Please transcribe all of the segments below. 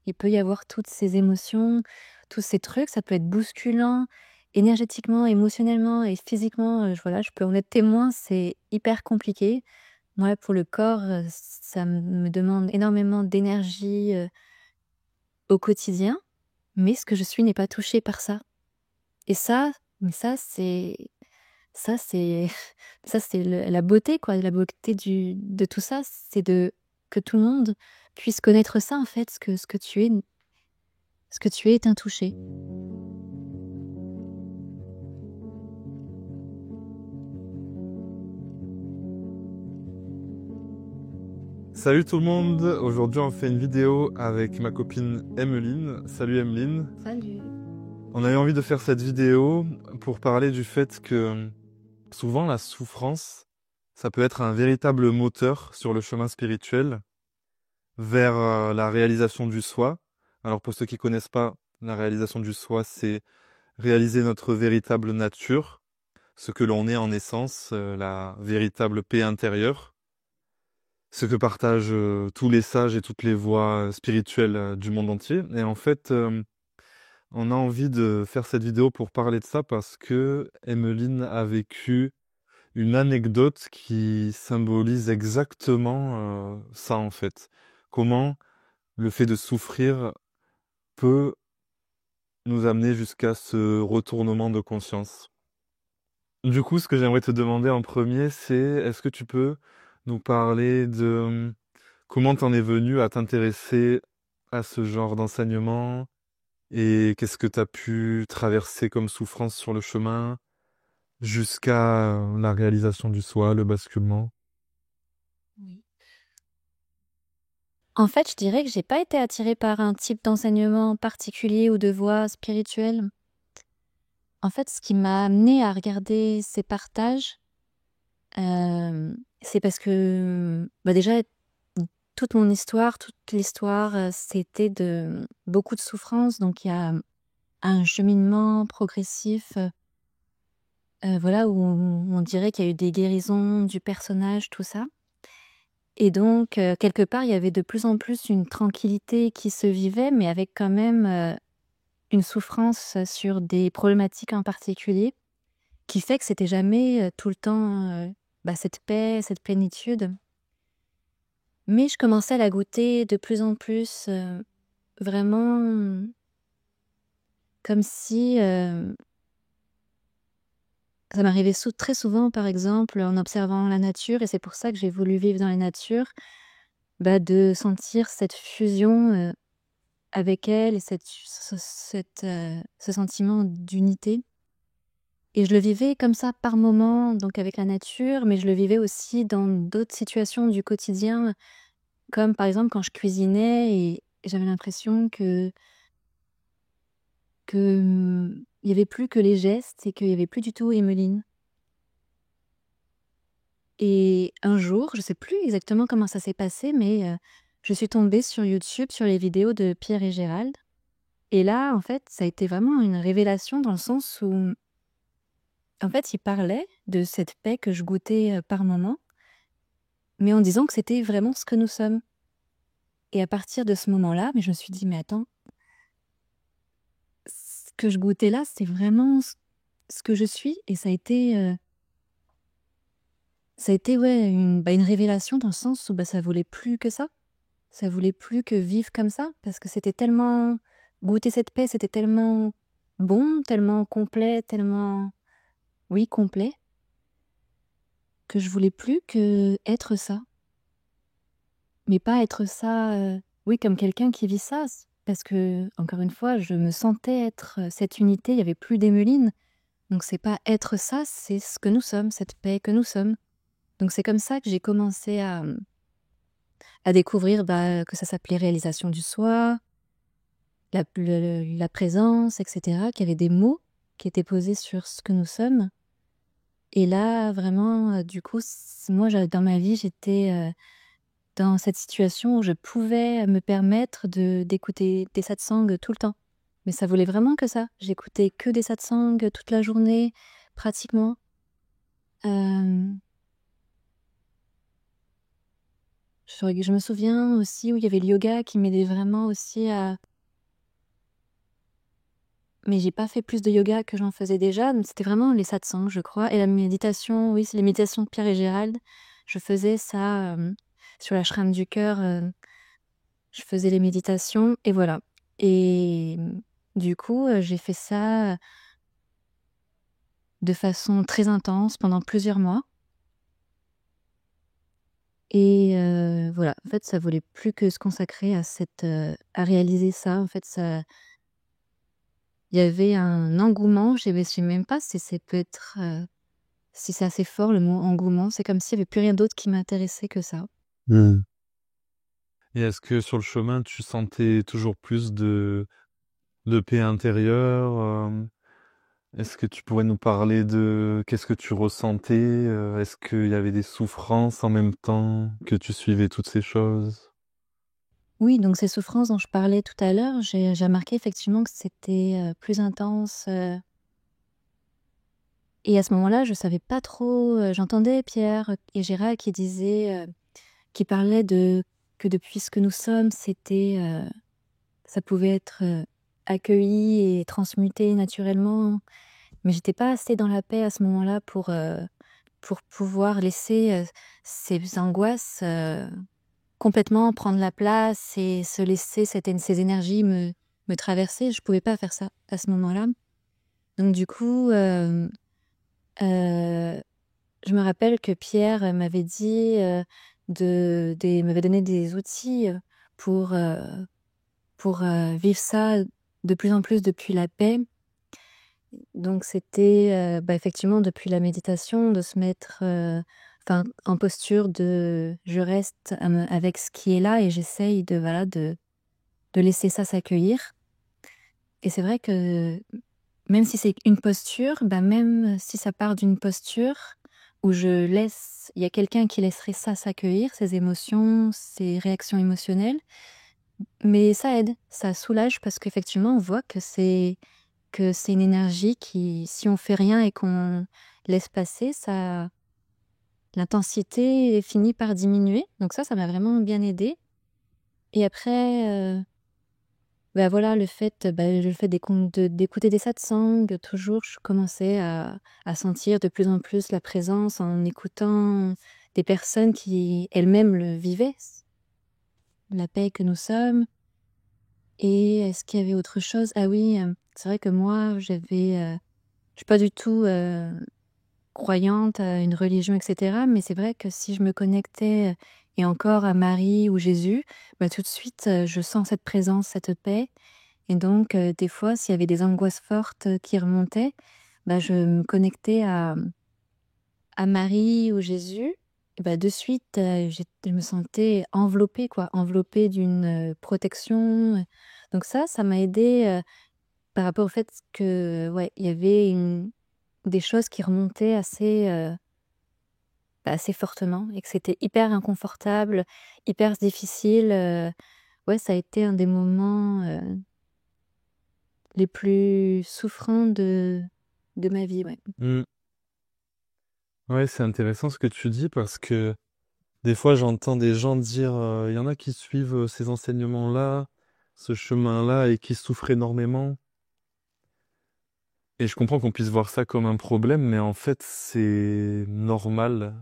Il peut y avoir toutes ces émotions, tous ces trucs, ça peut être bousculant énergétiquement, émotionnellement et physiquement, voilà, je peux en être témoin, c'est hyper compliqué. Moi, pour le corps, ça me demande énormément d'énergie, au quotidien, mais ce que je suis n'est pas touché par ça et ça, c'est ça, c'est le la beauté, quoi, la beauté de tout ça, c'est de que tout le monde puisse connaître ça, en fait, ce que tu es est intouché. Salut tout le monde, aujourd'hui on fait une vidéo avec ma copine Emmeline. Salut Emmeline. Salut. On a eu envie de faire cette vidéo pour parler du fait que souvent la souffrance, ça peut être un véritable moteur sur le chemin spirituel vers la réalisation du soi. Alors pour ceux qui connaissent pas, la réalisation du soi, c'est réaliser notre véritable nature, ce que l'on est en essence, la véritable paix intérieure. Ce que partagent tous les sages et toutes les voies spirituelles du monde entier. Et en fait, on a envie de faire cette vidéo pour parler de ça parce que Emmeline a vécu une anecdote qui symbolise exactement ça en fait. Comment le fait de souffrir peut nous amener jusqu'à ce retournement de conscience. Du coup, ce que j'aimerais te demander en premier, c'est est-ce que tu peux nous parler de comment t'en es venu à t'intéresser à ce genre d'enseignement et qu'est-ce que t'as pu traverser comme souffrance sur le chemin jusqu'à la réalisation du soi, le basculement? Oui. En fait, je dirais que j'ai pas été attirée par un type d'enseignement particulier ou de voie spirituelle. En fait, ce qui m'a amenée à regarder ces partages, c'est parce que, bah, déjà, toute mon histoire, toute l'histoire, c'était de beaucoup de souffrance, donc il y a un cheminement progressif, voilà, où on dirait qu'il y a eu des guérisons du personnage, tout ça et donc quelque part, il y avait de plus en plus une tranquillité qui se vivait, mais avec quand même, une souffrance sur des problématiques en particulier, qui fait que c'était jamais, tout le temps, bah, cette paix, cette plénitude. Mais je commençais à la goûter de plus en plus, vraiment, comme si, ça m'arrivait très souvent, par exemple, en observant la nature et c'est pour ça que j'ai voulu vivre dans la nature, bah, de sentir cette fusion, avec elle et ce sentiment d'unité et je le vivais comme ça par moments, donc avec la nature, mais je le vivais aussi dans d'autres situations du quotidien, comme par exemple quand je cuisinais et j'avais l'impression il y avait plus que les gestes et qu'il y avait plus du tout Emmeline. Et un jour, je sais plus exactement comment ça s'est passé, mais je suis tombée sur YouTube sur les vidéos de Pierre et Gérald et là, en fait, ça a été vraiment une révélation dans le sens où, en fait, ils parlaient de cette paix que je goûtais, par moments, mais en disant que c'était vraiment ce que nous sommes et à partir de ce moment-là, mais je me suis dit: «Mais attends, ce que je goûtais là, c'est vraiment ce que je suis» et ça a été, ouais, une révélation dans le sens où, bah, ça voulait plus que ça. Ça voulait plus que vivre comme ça parce que c'était tellement goûter cette paix, c'était tellement bon, tellement complet, tellement oui, complet, que je voulais plus que être ça. Mais pas être ça, oui, comme quelqu'un qui vit ça, parce que encore une fois, je me sentais être, cette unité, il y avait plus d'Emmeline. Donc c'est pas être ça, c'est ce que nous sommes, cette paix que nous sommes. Donc c'est comme ça que j'ai commencé à découvrir, bah, que ça s'appelait réalisation du soi, la présence et cetera, qu'il y avait des mots qui étaient posés sur ce que nous sommes et là, vraiment, du coup, moi, dans ma vie, j'étais, dans cette situation où je pouvais me permettre d'écouter des satsangs tout le temps. Mais ça voulait vraiment que ça. J'écoutais que des satsangs toute la journée, pratiquement. Hem Je me souviens aussi où il y avait le yoga qui m'aidait vraiment aussi à... Mais j'ai pas fait plus de yoga que j'en faisais déjà. Donc c'était vraiment les satsangs, je crois. Et la méditation, oui, c'est les méditations de Pierre et Gérald. Je faisais ça sur l'ashram du cœur. Je faisais les méditations et voilà. Et du coup, j'ai fait ça de façon très intense pendant plusieurs mois. Et voilà, en fait, ça voulait plus que se consacrer à réaliser ça. En fait, il y avait un engouement. Je sais même pas si c'est peut être, si c'est assez fort le mot engouement. C'est comme s'il y avait plus rien d'autre qui m'intéressait que ça. Hmm. Et est-ce que sur le chemin, tu sentais toujours plus de paix intérieure? Est-ce que tu pourrais nous parler de qu'est-ce que tu ressentais? Est-ce qu'il y avait des souffrances en même temps que tu suivais toutes ces choses? Oui, donc ces souffrances dont je parlais tout à l'heure, j'ai remarqué effectivement que c'était plus intense. Et à ce moment-là, je savais pas trop. J'entendais Pierre et Gérard qui disaient, qui parlaient de que depuis ce que nous sommes, ça pouvait être accueilli et transmuté naturellement. Mais j'étais pas assez dans la paix à ce moment-là pour pouvoir laisser ces angoisses complètement prendre la place et se laisser ces énergies me traverser. Je pouvais pas faire ça à ce moment-là. Donc du coup, euh, je me rappelle que Pierre m'avait dit m'avait donné des outils pour vivre ça de plus en plus depuis la paix. Donc c'était effectivement depuis la méditation de se mettre en posture de je reste avec ce qui est là et j'essaye de laisser ça s'accueillir. Et c'est vrai que même si c'est une posture, même si ça part d'une posture où il y a quelqu'un qui laisserait ça s'accueillir, ces émotions, ces réactions émotionnelles, mais ça aide, ça soulage parce qu'effectivement on voit que c'est une énergie qui, si on fait rien et qu'on laisse passer, l'intensité finit par diminuer. Donc ça m'a vraiment bien aidé. Et après, voilà, le fait d'écouter des satsangs, toujours, je commençais à sentir de plus en plus la présence en écoutant des personnes qui elles-mêmes le vivaient, la paix que nous sommes. Et est-ce qu'il y avait autre chose? Ah oui, c'est vrai que moi, je suis pas du tout croyante à une religion, etc. Mais c'est vrai que si je me connectais et encore à Marie ou Jésus, tout de suite, je sens cette présence, cette paix. Et donc, des fois, s'il y avait des angoisses fortes qui remontaient, je me connectais à Marie ou Jésus. Et de suite, je me sentais enveloppée, quoi, enveloppée d'une protection. Donc ça m'a aidée par rapport au fait que, ouais, il y avait des choses qui remontaient assez fortement et que c'était hyper inconfortable, hyper difficile. Ouais, ça a été un des moments les plus souffrants de ma vie, ouais. Hmm. Ouais, c'est intéressant ce que tu dis parce que des fois j'entends des gens dire, il y en a qui suivent ces enseignements-là, ce chemin-là et qui souffrent énormément. Et je comprends qu'on puisse voir ça comme un problème, mais en fait c'est normal.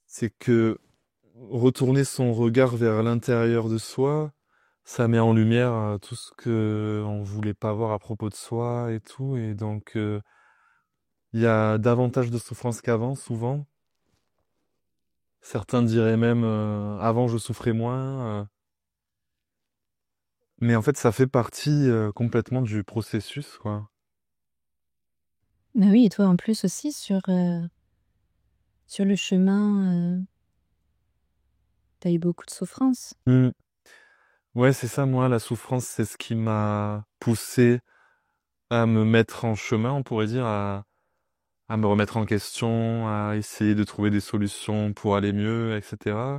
C'est que retourner son regard vers l'intérieur de soi, ça met en lumière tout ce que on voulait pas voir à propos de soi et tout. Et donc, il y a davantage de souffrance qu'avant, souvent. Certains diraient même, avant je souffrais moins. Mais en fait, ça fait partie complètement du processus, quoi. Mais oui, et toi en plus aussi sur le chemin, t'as eu beaucoup de souffrance. Hmm. Ouais, c'est ça, moi, la souffrance, c'est ce qui m'a poussé à me mettre en chemin, on pourrait dire, à me remettre en question, à essayer de trouver des solutions pour aller mieux, etc.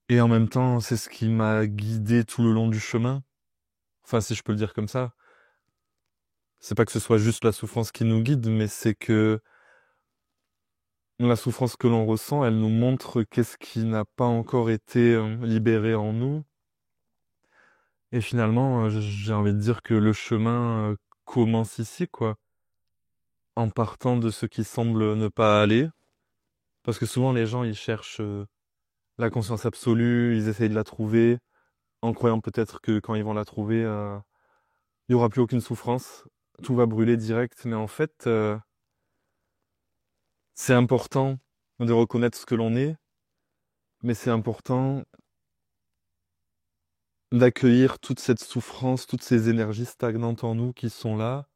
Et en même temps, c'est ce qui m'a guidé tout le long du chemin. Enfin, si je peux le dire comme ça. C'est pas que ce soit juste la souffrance qui nous guide, mais c'est que la souffrance que l'on ressent, elle nous montre qu'est-ce qui n'a pas encore été libéré en nous. Et finalement, j'ai envie de dire que le chemin commence ici, quoi, en partant de ce qui semble ne pas aller. Parce que souvent, les gens, ils cherchent la conscience absolue, ils essayent de la trouver, en croyant peut-être que quand ils vont la trouver, il n'y aura plus aucune souffrance, tout va brûler direct. Mais en fait, c'est important de reconnaître ce que l'on est, mais c'est important d'accueillir toute cette souffrance, toutes ces énergies stagnantes en nous qui sont là.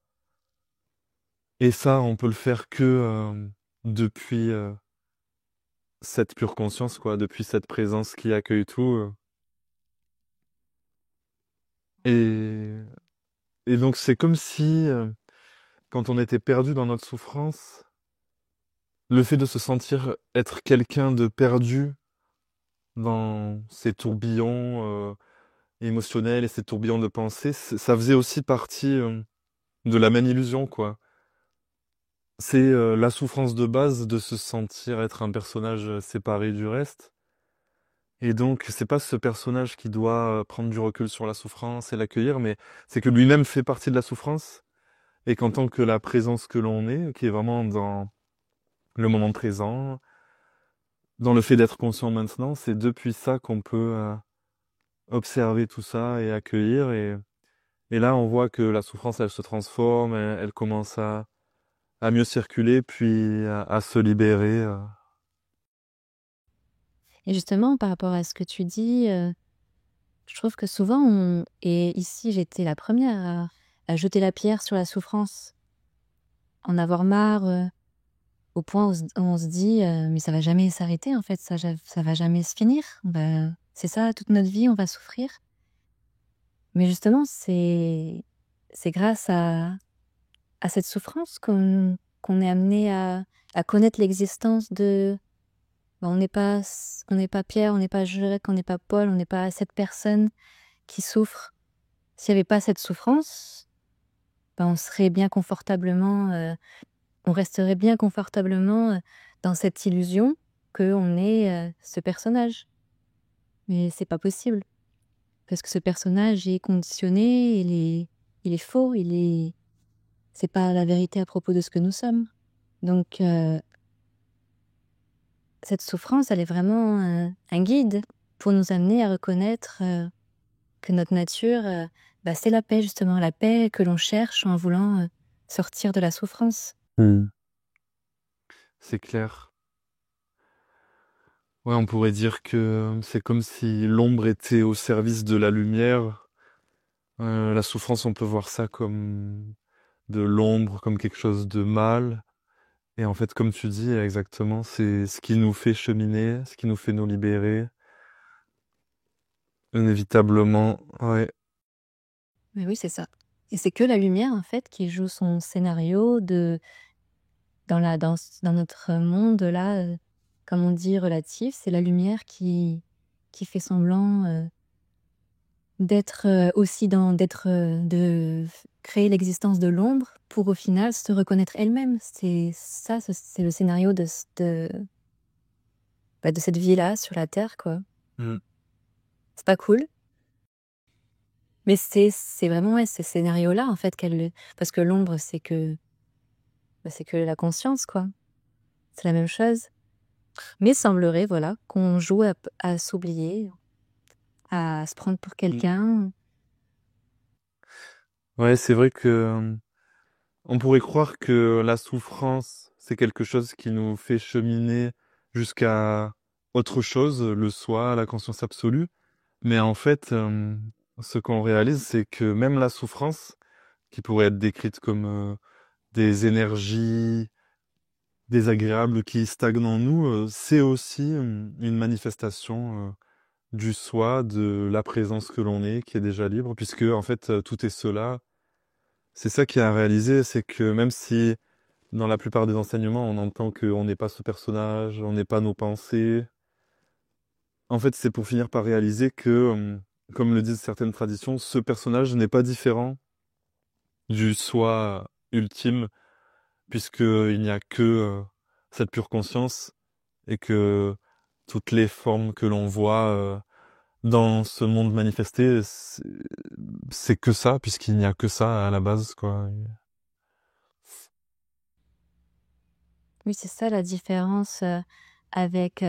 Et ça, on peut le faire que depuis cette pure conscience, quoi, depuis cette présence qui accueille tout. Et, et donc, c'est comme si, quand on était perdu dans notre souffrance, le fait de se sentir être quelqu'un de perdu dans ces tourbillons émotionnels et ces tourbillons de pensée, ça faisait aussi partie de la même illusion, quoi. C'est la souffrance de base de se sentir être un personnage séparé du reste. Et donc, c'est pas ce personnage qui doit prendre du recul sur la souffrance et l'accueillir, mais c'est que lui-même fait partie de la souffrance et qu'en tant que la présence que l'on est, qui est vraiment dans le moment présent, dans le fait d'être conscient maintenant, c'est depuis ça qu'on peut observer tout ça et accueillir. Et là, on voit que la souffrance, elle se transforme, elle commence à mieux circuler, puis à se libérer. Et justement, par rapport à ce que tu dis, je trouve que souvent et ici j'étais la première à jeter la pierre sur la souffrance, en avoir marre, au point où on se dit: «Mais ça va jamais s'arrêter en fait, ça va jamais se finir. C'est ça toute notre vie, on va souffrir». Mais justement, c'est grâce à cette souffrance qu'on est amené à connaître l'existence de on n'est pas Pierre, on n'est pas Jacques, on n'est pas Paul, on n'est pas cette personne qui souffre. S'il y avait pas cette souffrance, on serait bien confortablement, on resterait bien confortablement, dans cette illusion qu'on est, ce personnage. Mais c'est pas possible, parce que ce personnage est conditionné, il est faux, c'est pas la vérité à propos de ce que nous sommes. Donc cette souffrance, elle est vraiment, un guide pour nous amener à reconnaître, que notre nature, c'est la paix justement, la paix que l'on cherche en voulant, sortir de la souffrance. Hmm. C'est clair. Ouais, on pourrait dire que c'est comme si l'ombre était au service de la lumière. La souffrance, on peut voir ça comme de l'ombre, comme quelque chose de mal. Et en fait, comme tu dis, exactement, c'est ce qui nous fait cheminer, ce qui nous fait nous libérer. Inévitablement, ouais. Mais oui, c'est ça. Et c'est que la lumière en fait qui joue son scénario dans notre monde là, comme on dit relatif, c'est la lumière qui fait semblant, d'être, aussi de créer l'existence de l'ombre pour au final se reconnaître elle-même. C'est ça, c'est le scénario de cette vie-là sur la terre, quoi. Mm. C'est pas cool, mais c'est vraiment, ouais, ce scénario-là, en fait, parce que l'ombre, c'est que la conscience, quoi. C'est la même chose. Mais semblerait, voilà, qu'on joue à s'oublier, à se prendre pour quelqu'un. Ouais, c'est vrai que on pourrait croire que la souffrance, c'est quelque chose qui nous fait cheminer jusqu'à autre chose, le soi, la conscience absolue. Mais en fait, ce qu'on réalise, c'est que même la souffrance, qui pourrait être décrite comme des énergies désagréables qui stagnent en nous, c'est aussi une manifestation du soi, de la présence que l'on est, qui est déjà libre, puisque en fait, tout est cela. C'est ça qui a réalisé, c'est que même si dans la plupart des enseignements, on entend qu'on n'est pas ce personnage, on n'est pas nos pensées, en fait, c'est pour finir par réaliser que, comme le disent certaines traditions, ce personnage n'est pas différent du soi ultime, puisqu'il n'y a que cette pure conscience et que toutes les formes que l'on voit dans ce monde manifesté, c'est que ça, puisqu'il n'y a que ça à la base, quoi. Oui, c'est ça la différence avec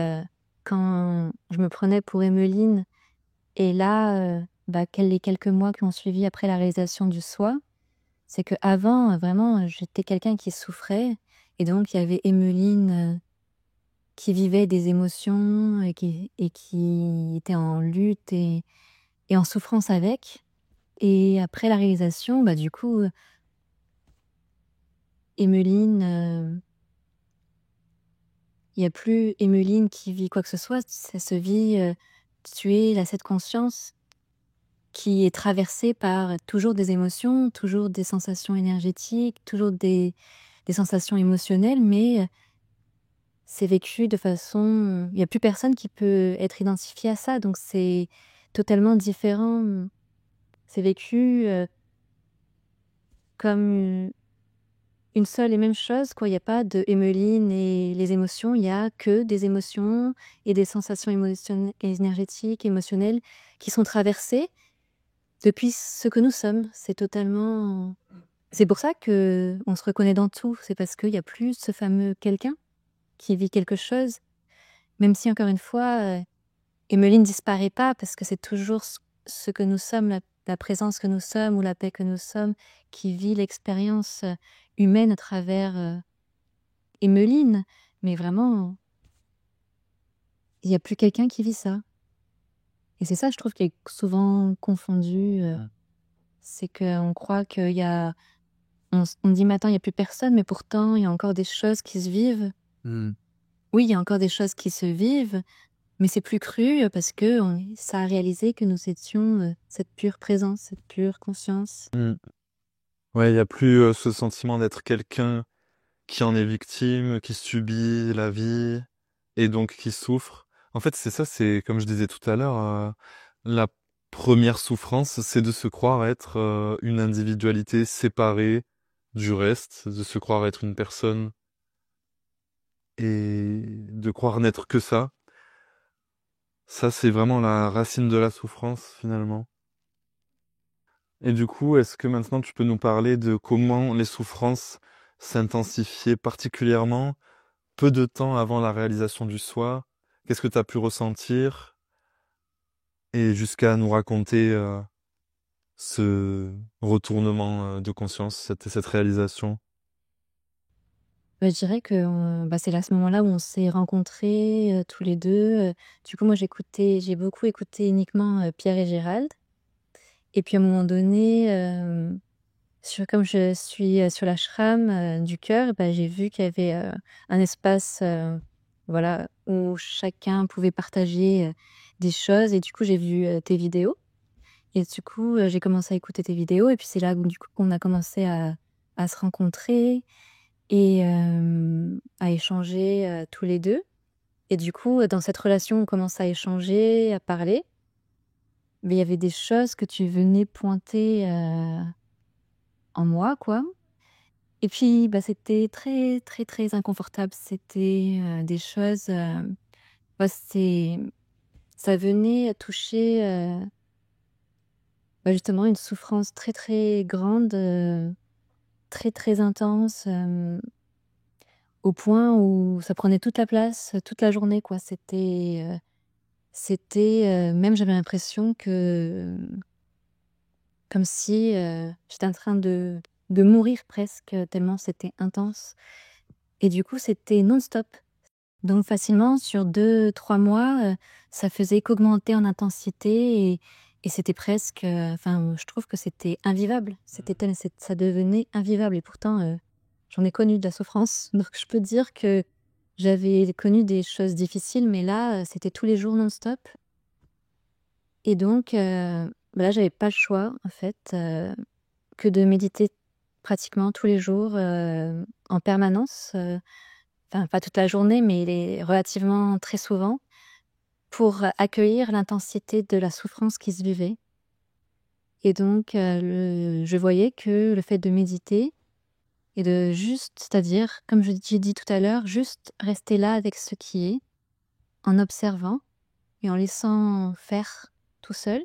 quand je me prenais pour Emmeline et là, les quelques mois qui ont suivi après la réalisation du soi, c'est qu'avant, vraiment, j'étais quelqu'un qui souffrait et donc il y avait Emmeline qui vivait des émotions et qui était en lutte et en souffrance avec. Et après la réalisation, du coup, Emmeline, il y a plus Emmeline qui vit quoi que ce soit, ça se vit, tu es là cette conscience qui est traversée par toujours des émotions, toujours des sensations énergétiques, toujours des sensations émotionnelles, mais c'est vécu de façon il y a plus personne qui peut être identifié à ça, donc c'est totalement différent. C'est vécu, comme une seule et même chose, quoi. Il y a pas de Emmeline et les émotions, il y a que des émotions et des sensations énergétiques, émotionnelles qui sont traversées depuis ce que nous sommes. C'est pour ça qu'on se reconnaît dans tout. C'est parce qu'il y a plus ce fameux quelqu'un qui vit quelque chose, même si encore une fois, Emmeline disparaît pas parce que c'est toujours ce que nous sommes, la présence que nous sommes ou la paix que nous sommes qui vit l'expérience, humaine à travers, Emmeline. Mais vraiment, il y a plus quelqu'un qui vit ça. Et c'est ça, je trouve, qui est souvent confondu, c'est qu'on croit qu'il y a on dit: «Mais attends, il y a plus personne», mais pourtant il y a encore des choses qui se vivent. Mmh. Oui, il y a encore des choses qui se vivent, mais c'est plus cru, parce que ça a réalisé que nous étions, cette pure présence, cette pure conscience. Mm. Ouais, il y a plus ce sentiment d'être quelqu'un qui en est victime, qui subit la vie et donc qui souffre. En fait, c'est ça, c'est comme je disais tout à l'heure, la première souffrance, c'est de se croire être une individualité séparée du reste, de se croire être une personne et de croire n'être que ça. Ça, c'est vraiment la racine de la souffrance, finalement. Et du coup, est-ce que maintenant tu peux nous parler de comment les souffrances s'intensifiaient particulièrement peu de temps avant la réalisation du soi? Qu'est-ce que tu as pu ressentir? Et jusqu'à nous raconter ce retournement de conscience, cette réalisation. Je dirais que, c'est là, à ce moment-là où on s'est rencontrés, tous les 2. Du coup, moi, j'ai beaucoup écouté uniquement, Pierre et Gérald et puis à un moment donné, comme je suis, sur l'ashram, du cœur, j'ai vu qu'il y avait, un espace, voilà, où chacun pouvait partager, des choses et du coup, j'ai vu, tes vidéos et du coup, j'ai commencé à écouter tes vidéos et puis c'est là où du coup qu'on a commencé à se rencontrer et à échanger, tous les 2 et du coup, dans cette relation, on commence à échanger, à parler, mais il y avait des choses que tu venais pointer, en moi, quoi. Et puis, c'était très, très, très inconfortable. C'était, des choses, c'est ça venait toucher, justement une souffrance très, très grande, très, très intense, au point où ça prenait toute la place, toute la journée, quoi. Même j'avais l'impression que, comme si, j'étais en train de mourir presque, tellement c'était intense et du coup, c'était non-stop. Donc facilement sur 2 3 mois, ça faisait qu'augmenter en intensité et c'était presque, je trouve que c'était invivable. Ça devenait invivable et pourtant, j'en ai connu de la souffrance. Donc je peux dire que j'avais connu des choses difficiles, mais là, c'était tous les jours non-stop et donc là, j'avais pas le choix en fait, que de méditer pratiquement tous les jours, en permanence, pas toute la journée, mais relativement très souvent, pour accueillir l'intensité de la souffrance qui se vivait et donc je voyais que le fait de méditer, et de juste, c'est-à-dire, comme j'ai dit tout à l'heure, juste rester là avec ce qui est, en observant et en laissant faire tout seul.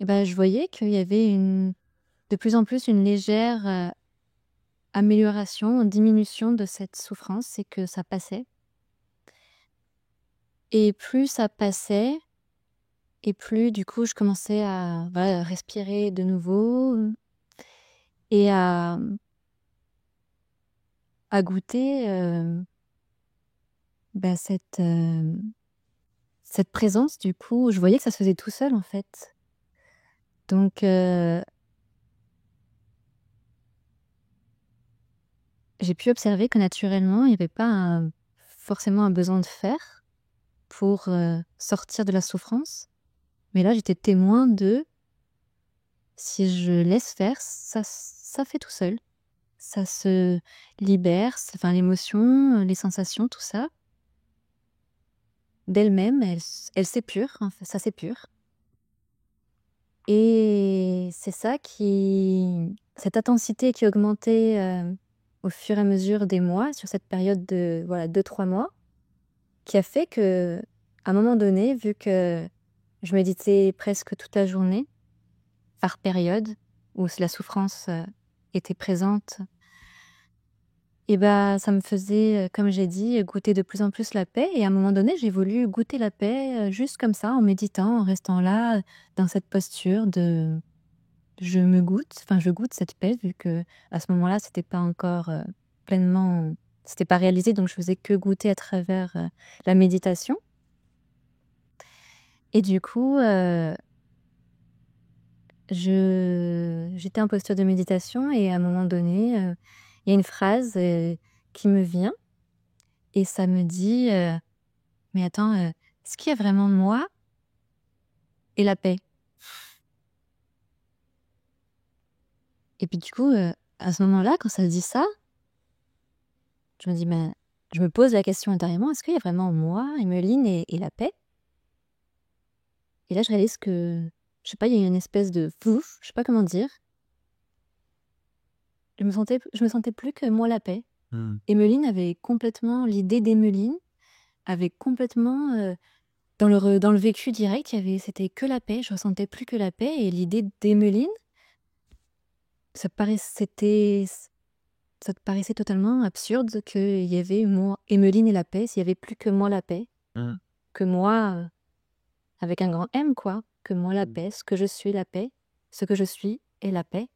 Et ben, je voyais qu'il y avait de plus en plus une légère amélioration, diminution de cette souffrance et que ça passait. Et plus ça passait, et plus du coup je commençais à respirer de nouveau et à goûter cette présence. Du coup, je voyais que ça se faisait tout seul en fait. Donc j'ai pu observer que naturellement, il n'y avait pas forcément un besoin de faire pour sortir de la souffrance. Mais là, j'étais témoin de si je laisse faire, ça fait tout seul. Ça se libère, enfin l'émotion, les sensations, tout ça. D'elle-même, elle s'épure, en fait, ça s'épure. Et c'est ça cette intensité qui augmentait au fur et à mesure des mois, sur cette période de 2-3 mois, qui a fait que, à un moment donné, vu que je méditais presque toute la journée, par période, où la souffrance était présente, et bah, ça me faisait, comme j'ai dit, goûter de plus en plus la paix. Et à un moment donné, j'ai voulu goûter la paix juste comme ça, en méditant, en restant là, dans cette posture de je goûte cette paix, vu que à ce moment-là, c'était pas encore pleinement, c'était pas réalisé, donc je faisais que goûter à travers la méditation. Et du coup, j'étais en posture de méditation, et à un moment donné, il y a une phrase qui me vient, et ça me dit mais attends, est-ce qu'il y a vraiment moi et la paix? Et puis du coup, à ce moment-là, quand ça se dit ça, je me dis: «Ben», je me pose la question intérieurement: «Est-ce qu'il y a vraiment moi, Emmeline et la paix?» Et là, je réalise que, je sais pas, il y a une espèce de pouf, je sais pas comment dire. Je me sentais plus que moi, la paix. Hmm. Emmeline avait complètement l'idée d'Emmeline avait complètement, dans le vécu direct, c'était que la paix. Je ressentais plus que la paix, et l'idée d'Emmeline, ça te paraissait totalement absurde qu'il y avait moi, Emmeline et la paix, s'il y avait plus que moi, la paix, Hmm. que moi, avec un grand M, quoi, que moi, la paix, ce que je suis, la paix, ce que je suis est la paix.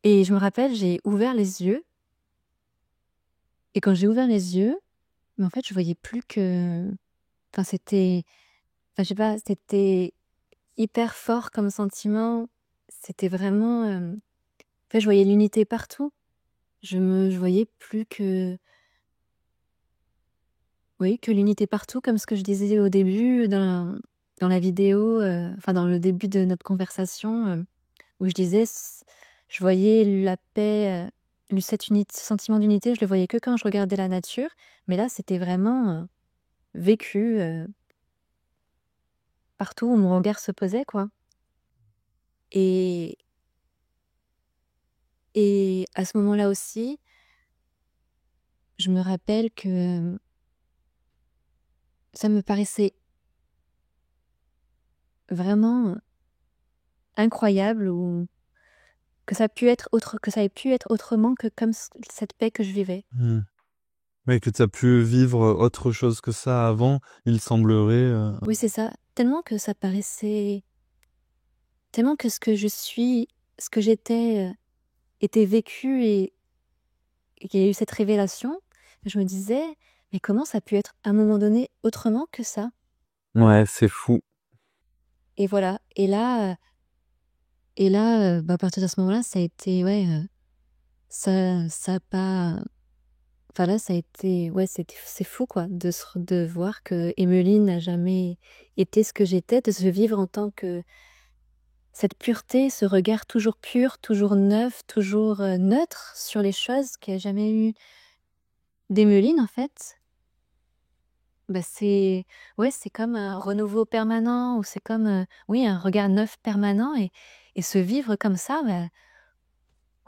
Et je me rappelle, j'ai ouvert les yeux, et quand j'ai ouvert les yeux, mais en fait, je voyais plus que, enfin, je sais pas, c'était hyper fort comme sentiment. C'était vraiment, en fait, je voyais l'unité partout. Je voyais plus que, oui, que l'unité partout, comme ce que je disais au début dans la vidéo, enfin dans le début de notre conversation, où je disais je voyais la paix, ce sentiment d'unité, je le voyais que quand je regardais la nature. Mais là, c'était vraiment vécu partout où mon regard se posait, quoi. Et, et à ce moment-là aussi, je me rappelle que ça me paraissait vraiment incroyable, ou que ça ait pu être autrement que comme cette paix que je vivais. Hmm. Mais que tu as pu vivre autre chose que ça avant, il semblerait. Oui, c'est ça. Tellement que ce que je suis, ce que j'étais, était vécu, et qu'il y a eu cette révélation, je me disais: «Mais comment ça a pu être à un moment donné autrement que ça?» Ouais, c'est fou. Et voilà. À partir de ce moment-là, ça a été, ouais, ça a pas, enfin là, ça a été, ouais, c'est fou, quoi, de voir que Emmeline n'a jamais été ce que j'étais, de se vivre en tant que cette pureté, ce regard toujours pur, toujours neuf, toujours neutre sur les choses, qu'il n'y a jamais eu d'Emmeline, en fait. Bah, c'est comme un renouveau permanent, ou c'est comme, oui, un regard neuf permanent, et se vivre comme ça, bah,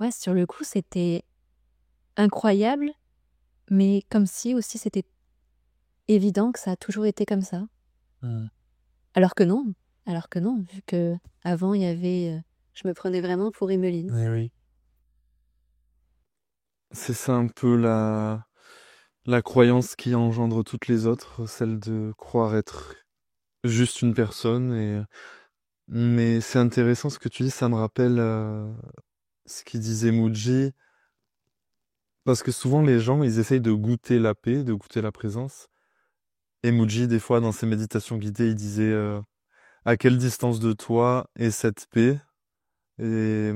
ouais, sur le coup, c'était incroyable, mais comme si aussi c'était évident que ça a toujours été comme ça. Mm. Alors que non, vu que avant il y avait, je me prenais vraiment pour Emmeline. Eh oui. C'est ça un peu la croyance qui engendre toutes les autres, celle de croire être juste une personne. Mais c'est intéressant ce que tu dis, ça me rappelle ce qu'il disait Muji, parce que souvent les gens, ils essayent de goûter la paix, de goûter la présence. Et Muji, des fois, dans ses méditations guidées, il disait à quelle distance de toi est cette paix? Et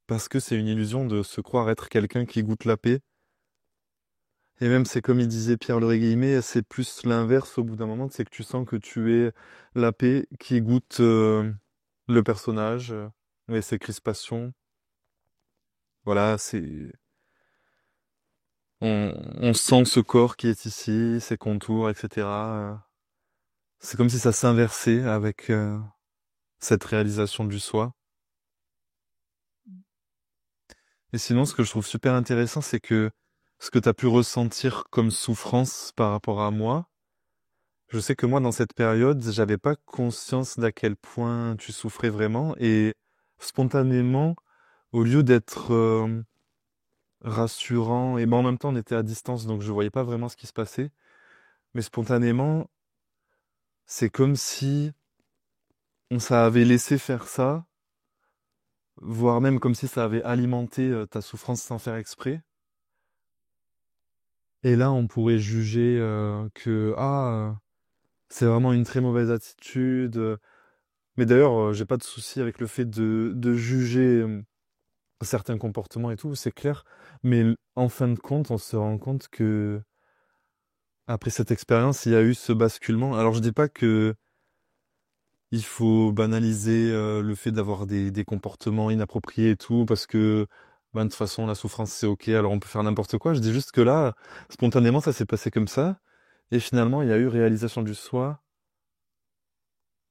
parce que c'est une illusion de se croire être quelqu'un qui goûte la paix. Et même, c'est comme il disait Pierre Le Guillemet, c'est plus l'inverse au bout d'un moment, c'est que tu sens que tu es la paix qui goûte le personnage et ses crispations. Voilà, on sent ce corps qui est ici, ses contours, etc. C'est comme si ça s'inversait avec cette réalisation du soi. Et sinon, ce que je trouve super intéressant, c'est que ce que tu as pu ressentir comme souffrance par rapport à moi, je sais que moi, dans cette période, j'avais pas conscience d'à quel point tu souffrais vraiment. Et spontanément, au lieu d'être rassurant, et ben en même temps, on était à distance, donc je voyais pas vraiment ce qui se passait. Mais spontanément, c'est comme si on s'avait laissé faire ça, voire même comme si ça avait alimenté ta souffrance sans faire exprès. Et là, on pourrait juger que c'est vraiment une très mauvaise attitude. Mais d'ailleurs, j'ai pas de souci avec le fait de juger certains comportements et tout, c'est clair. Mais en fin de compte, on se rend compte que après cette expérience, il y a eu ce basculement. Alors, je dis pas que il faut banaliser le fait d'avoir des comportements inappropriés et tout, parce que ben, de toute façon, la souffrance, c'est OK, alors on peut faire n'importe quoi. Je dis juste que là, spontanément, ça s'est passé comme ça. Et finalement, il y a eu réalisation du soi.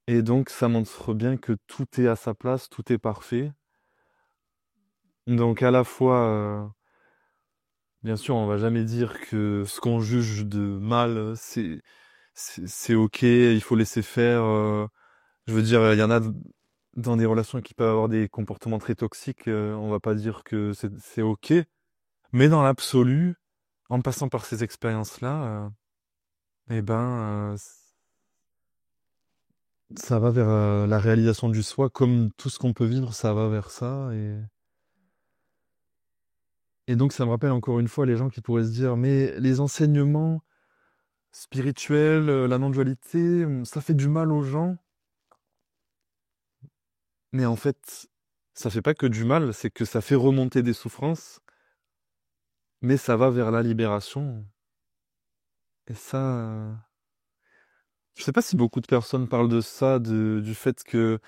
Et donc, ça montre bien que tout est à sa place, tout est parfait. Donc, à la fois, bien sûr, on va jamais dire que ce qu'on juge de mal, c'est OK, il faut laisser faire. Je veux dire, il y en a dans des relations qui peuvent avoir des comportements très toxiques. On va pas dire que c'est OK. Mais dans l'absolu, en passant par ces expériences-là, eh ben, ça va vers la réalisation du soi, comme tout ce qu'on peut vivre, ça va vers ça. Et donc, ça me rappelle encore une fois les gens qui pourraient se dire, mais les enseignements spirituels, la non-dualité, ça fait du mal aux gens. Mais en fait, ça fait pas que du mal, c'est que ça fait remonter des souffrances, mais ça va vers la libération. Et ça, je sais pas si beaucoup de personnes parlent de ça, du fait que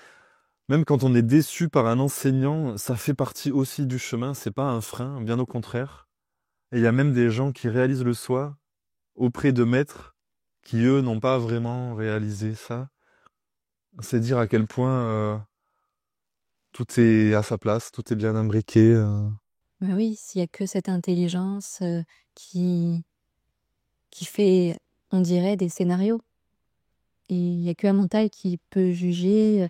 même quand on est déçu par un enseignant, ça fait partie aussi du chemin, c'est pas un frein, bien au contraire. Et il y a même des gens qui réalisent le soi auprès de maîtres qui, eux, n'ont pas vraiment réalisé ça. C'est dire à quel point tout est à sa place, tout est bien imbriqué. Bah oui, s'il y a que cette intelligence qui, qui fait, on dirait, des scénarios. Et il y a que un mental qui peut juger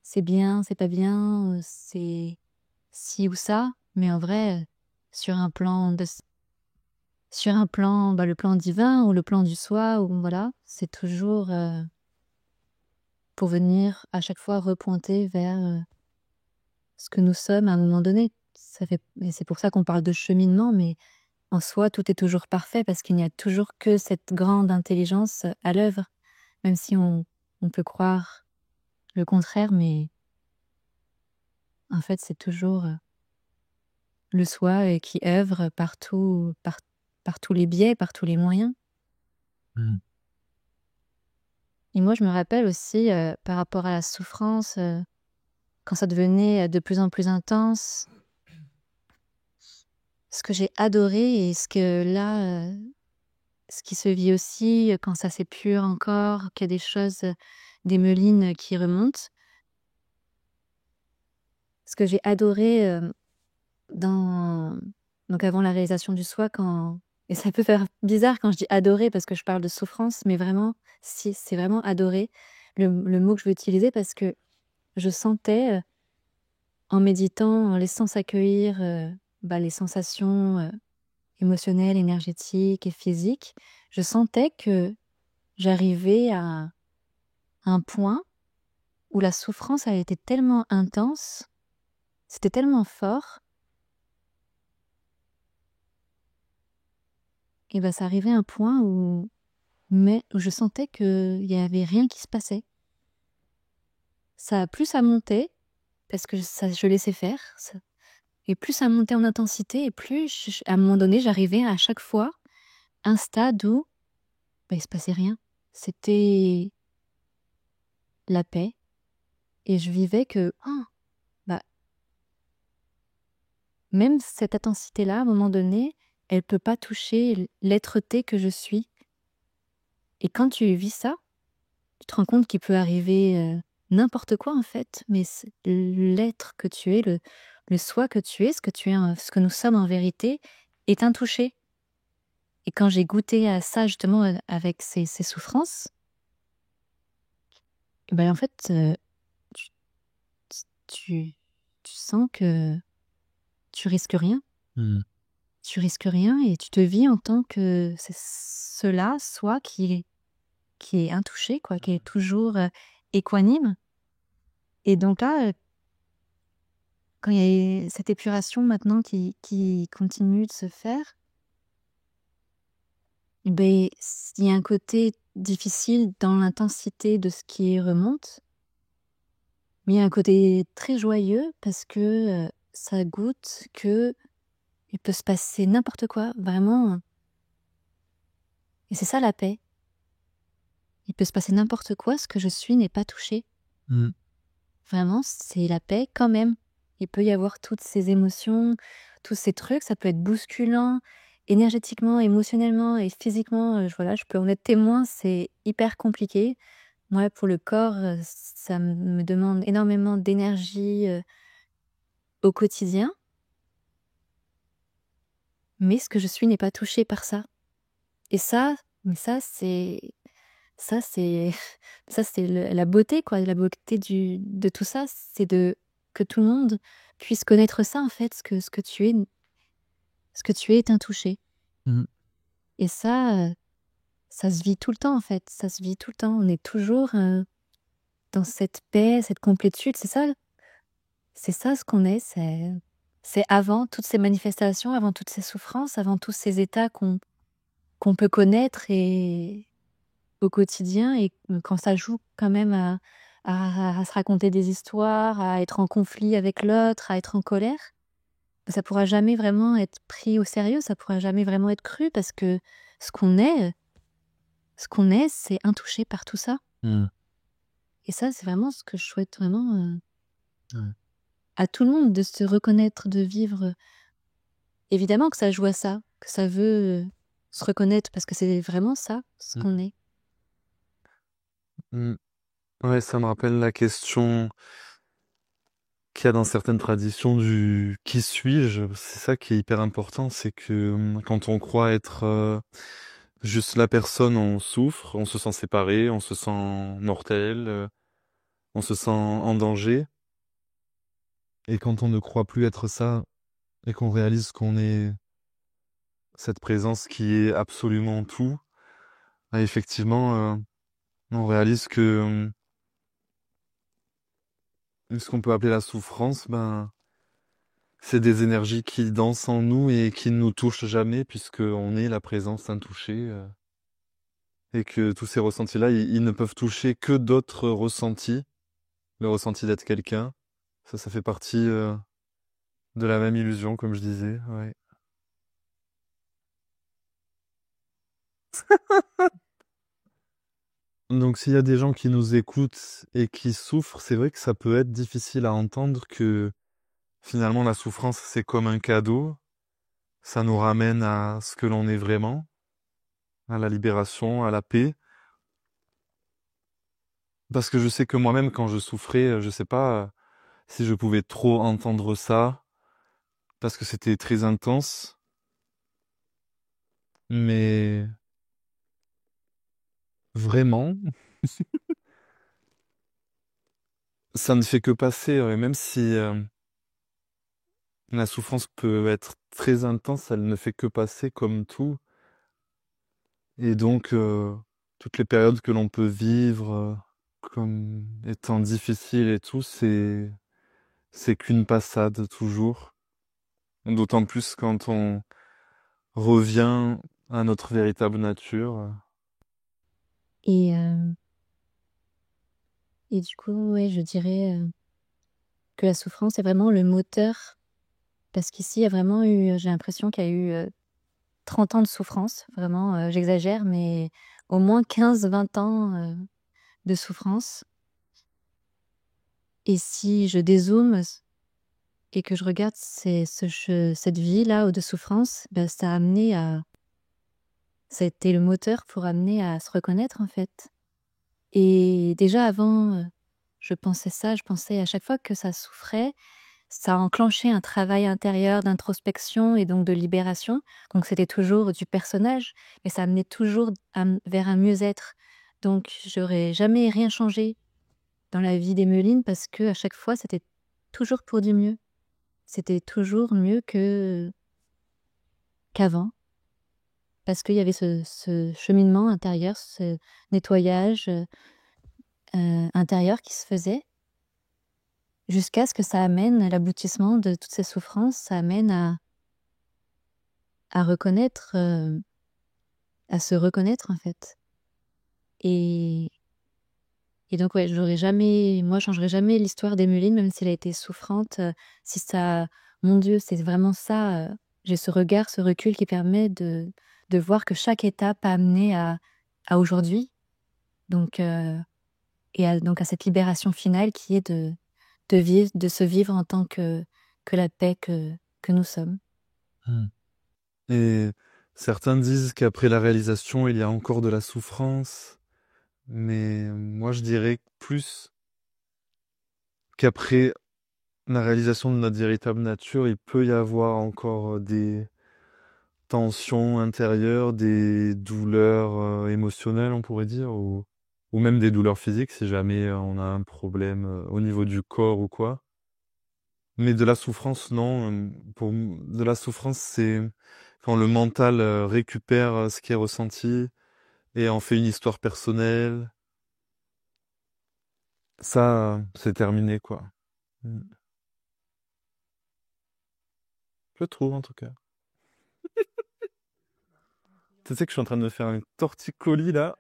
c'est bien, c'est pas bien, c'est ci ou ça. Mais en vrai, sur un plan sur un plan, bah, le plan divin ou le plan du soi, ou voilà, c'est toujours pour venir à chaque fois repointer vers ce que nous sommes à un moment donné. Et c'est pour ça qu'on parle de cheminement, mais en soi, tout est toujours parfait parce qu'il n'y a toujours que cette grande intelligence à l'œuvre, même si on peut croire le contraire, mais en fait, c'est toujours le soi qui œuvre partout, par tous les biais, par tous les moyens. Mm. Et moi, je me rappelle aussi, par rapport à la souffrance, quand ça devenait de plus en plus intense, ce que j'ai adoré et ce que là, ce qui se vit aussi quand ça s'épure encore, qu'il y a des choses, des melines qui remontent. Ce que j'ai adoré dans... Donc avant la réalisation du soi, et ça peut faire bizarre quand je dis adorer parce que je parle de souffrance, mais vraiment, si, c'est vraiment adorer le mot que je veux utiliser parce que je sentais, en méditant, en laissant s'accueillir les sensations émotionnelles, énergétiques et physiques, je sentais que j'arrivais à un point où la souffrance a été tellement intense, c'était tellement fort, et ça arrivait à un point où je sentais qu'il n'y avait rien qui se passait. Plus ça montait, parce que je laissais faire, et plus ça montait en intensité, et plus, à un moment donné, j'arrivais à chaque fois à un stade où il se passait rien. C'était la paix, et je vivais que même cette intensité-là, à un moment donné, elle peut pas toucher l'être-té que je suis. Et quand tu vis ça, tu te rends compte qu'il peut arriver n'importe quoi en fait, mais l'être que tu es, le soi que tu es, ce que nous sommes en vérité, est intouché. Et quand j'ai goûté à ça justement avec ces souffrances, en fait, tu, tu, tu sens que tu risques rien. Tu risques rien et tu te vis en tant que c'est cela, soi qui est intouché, quoi, qui est toujours équanime. Et donc là, quand il y a cette épuration maintenant qui continue de se faire, il y a un côté difficile dans l'intensité de ce qui remonte, mais il y a un côté très joyeux parce que ça goûte que il peut se passer n'importe quoi, vraiment. Et c'est ça la paix. Il peut se passer n'importe quoi, ce que je suis n'est pas touché. Vraiment, c'est la paix quand même. Il peut y avoir toutes ces émotions, tous ces trucs, ça peut être bousculant, énergétiquement, émotionnellement et physiquement. Je peux en être témoin, c'est hyper compliqué. Moi, pour le corps, ça me demande énormément d'énergie au quotidien. Mais ce que je suis n'est pas touché par ça. Et ça, c'est la beauté, quoi. La beauté de tout ça, c'est que tout le monde puisse connaître ça, en fait, ce que tu es est intouché. Et ça se vit tout le temps, en fait. Ça se vit tout le temps. On est toujours dans cette paix, cette complétude. C'est ça ce qu'on est. C'est avant toutes ces manifestations, avant toutes ces souffrances, avant tous ces états qu'on peut connaître et au quotidien, et quand ça joue quand même à se raconter des histoires, à être en conflit avec l'autre, à être en colère, ça pourra jamais vraiment être pris au sérieux, ça pourra jamais vraiment être cru parce que ce qu'on est, c'est intouché par tout ça. Et ça, c'est vraiment ce que je souhaite vraiment à tout le monde, de se reconnaître, de vivre. Évidemment que ça joue à ça, que ça veut se reconnaître parce que c'est vraiment ça, ce qu'on est. Ouais, ça me rappelle la question qu'il y a dans certaines traditions du qui suis-je. C'est ça qui est hyper important, c'est que quand on croit être juste la personne, on souffre, on se sent séparé, on se sent mortel, on se sent en danger. Et quand on ne croit plus être ça, et qu'on réalise qu'on est cette présence qui est absolument tout, effectivement, on réalise que ce qu'on peut appeler la souffrance, c'est des énergies qui dansent en nous et qui ne nous touchent jamais puisqu'on est la présence intouchée. Et que tous ces ressentis-là, ils ne peuvent toucher que d'autres ressentis. Le ressenti d'être quelqu'un, ça fait partie de la même illusion, comme je disais. Ouais. Donc s'il y a des gens qui nous écoutent et qui souffrent, c'est vrai que ça peut être difficile à entendre que finalement la souffrance, c'est comme un cadeau. Ça nous ramène à ce que l'on est vraiment, à la libération, à la paix. Parce que je sais que moi-même, quand je souffrais, je sais pas si je pouvais trop entendre ça, parce que c'était très intense, mais vraiment, ça ne fait que passer, ouais, même si la souffrance peut être très intense, elle ne fait que passer comme tout. Et donc, toutes les périodes que l'on peut vivre comme étant difficiles et tout, c'est qu'une passade toujours. D'autant plus quand on revient à notre véritable nature. Et, euh, et du coup, ouais, je dirais que la souffrance est vraiment le moteur. Parce qu'ici, il y a vraiment eu, j'ai l'impression qu'il y a eu 30 ans de souffrance. Vraiment, j'exagère, mais au moins 15-20 ans de souffrance. Et si je dézoome et que je regarde cette vie-là de souffrance, ben, ça a été le moteur pour amener à se reconnaître, en fait. Et déjà avant, je pensais à chaque fois que ça souffrait, ça a enclenché un travail intérieur d'introspection et donc de libération. Donc c'était toujours du personnage, mais ça amenait toujours vers un mieux-être. Donc j'aurais jamais rien changé dans la vie d'Emmeline parce que à chaque fois c'était toujours pour du mieux. C'était toujours mieux qu'avant parce qu'il y avait ce cheminement intérieur, ce nettoyage intérieur qui se faisait jusqu'à ce que ça amène à l'aboutissement de toutes ces souffrances, ça amène à reconnaître, à se reconnaître en fait. Et, et donc ouais, moi, je changerai jamais l'histoire d'Emmeline, même si elle a été souffrante. Si ça, mon Dieu, c'est vraiment ça. J'ai ce regard, ce recul qui permet de voir que chaque étape a amené à aujourd'hui. Donc, donc à cette libération finale qui est de vivre, de se vivre en tant que la paix que nous sommes. Hmm. Et certains disent qu'après la réalisation, il y a encore de la souffrance, mais moi je dirais plus qu'après la réalisation de notre véritable nature, il peut y avoir encore des tensions intérieures, des douleurs émotionnelles, on pourrait dire, ou même des douleurs physiques si jamais on a un problème au niveau du corps ou quoi. Mais de la souffrance, non. De la souffrance, c'est quand le mental récupère ce qui est ressenti et en fait une histoire personnelle. Ça, c'est terminé, quoi. Mm. Je trouve, en tout cas. Tu sais que je suis en train de me faire un torticolis, là.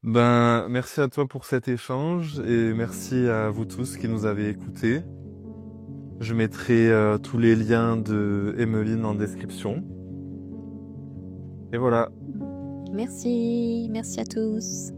Ben, merci à toi pour cet échange et merci à vous tous qui nous avez écoutés. Je mettrai tous les liens de Emmeline en description. Et voilà. Merci à tous.